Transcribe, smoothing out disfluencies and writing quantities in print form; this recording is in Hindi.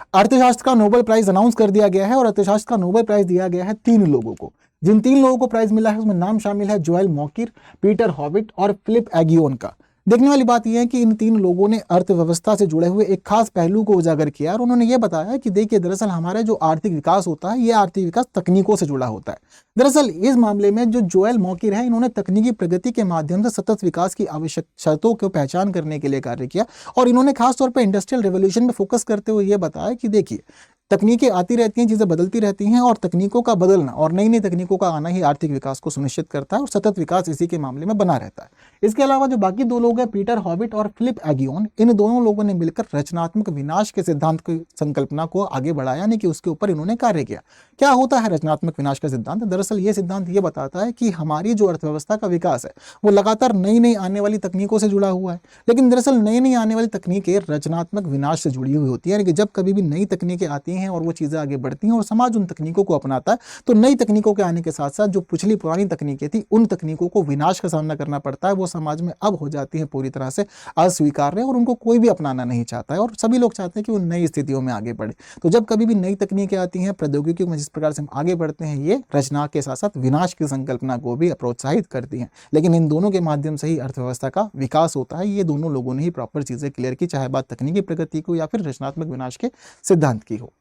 अर्थशास्त्र का नोबेल प्राइज अनाउंस कर दिया गया है और अर्थशास्त्र का नोबेल प्राइज दिया गया है 3 लोगों को। जिन 3 लोगों को प्राइज मिला है उसमें नाम शामिल है जोएल मॉकिर, पीटर हॉविट और फिलिप एगियोन का। देखने वाली बात यह है कि इन 3 लोगों ने अर्थव्यवस्था से जुड़े हुए एक खास पहलू को उजागर किया और उन्होंने ये बताया कि देखिए दरअसल हमारा जो आर्थिक विकास होता है ये आर्थिक विकास तकनीकों से जुड़ा होता है। दरअसल इस मामले में जो जोएल मॉकिर है इन्होंने तकनीकी प्रगति के माध्यम से सतत विकास की आवश्यक शर्तों को पहचान करने के लिए कार्य किया और इन्होंने खासतौर पर इंडस्ट्रियल रेवोल्यूशन में फोकस करते हुए ये बताया कि देखिए तकनीकें आती रहती हैं, चीज़ें बदलती रहती हैं और तकनीकों का बदलना और नई नई तकनीकों का आना ही आर्थिक विकास को सुनिश्चित करता है और सतत विकास इसी के मामले में बना रहता है। इसके अलावा जो बाकी 2 लोग हैं पीटर हॉविट और फिलिप एगियोन, इन दोनों लोगों ने मिलकर रचनात्मक विनाश के सिद्धांत की संकल्पना को आगे बढ़ाया, यानी कि उसके ऊपर इन्होंने कार्य किया। क्या होता है रचनात्मक विनाश का सिद्धांत? दरअसल ये सिद्धांत ये बताता है कि हमारी जो अर्थव्यवस्था का विकास है वो लगातार नई नई आने वाली तकनीकों से जुड़ा हुआ है, लेकिन दरअसल नई नई आने वाली तकनीकें रचनात्मक विनाश से जुड़ी हुई होती है, यानी कि जब कभी भी नई तकनीकें आती हैं और वो चीज़ें आगे बढ़ती हैं और समाज उन तकनीकों को अपनाता है तो नई तकनीकों के आने के साथ साथ जो पिछली पुरानी तकनीकें थी उन तकनीकों को विनाश का सामना करना पड़ता है। वो समाज में अब हो जाती है पूरी तरह से अस्वीकार्य और उनको कोई भी अपनाना नहीं चाहता है और सभी लोग चाहते हैं कि वो नई स्थितियों में आगे बढ़े। तो जब कभी भी नई तकनीकें आती हैं, प्रौद्योगिकी में जिस प्रकार से हम आगे बढ़ते हैं, ये रचना के साथ साथ विनाश की संकल्पना को भी प्रोत्साहित करती हैं। लेकिन इन दोनों के माध्यम से ही अर्थव्यवस्था का विकास होता है। ये दोनों लोगों ने ही प्रॉपर चीजें क्लियर की, चाहे बात तकनीकी प्रगति को या फिर रचनात्मक विनाश के सिद्धांत की हो।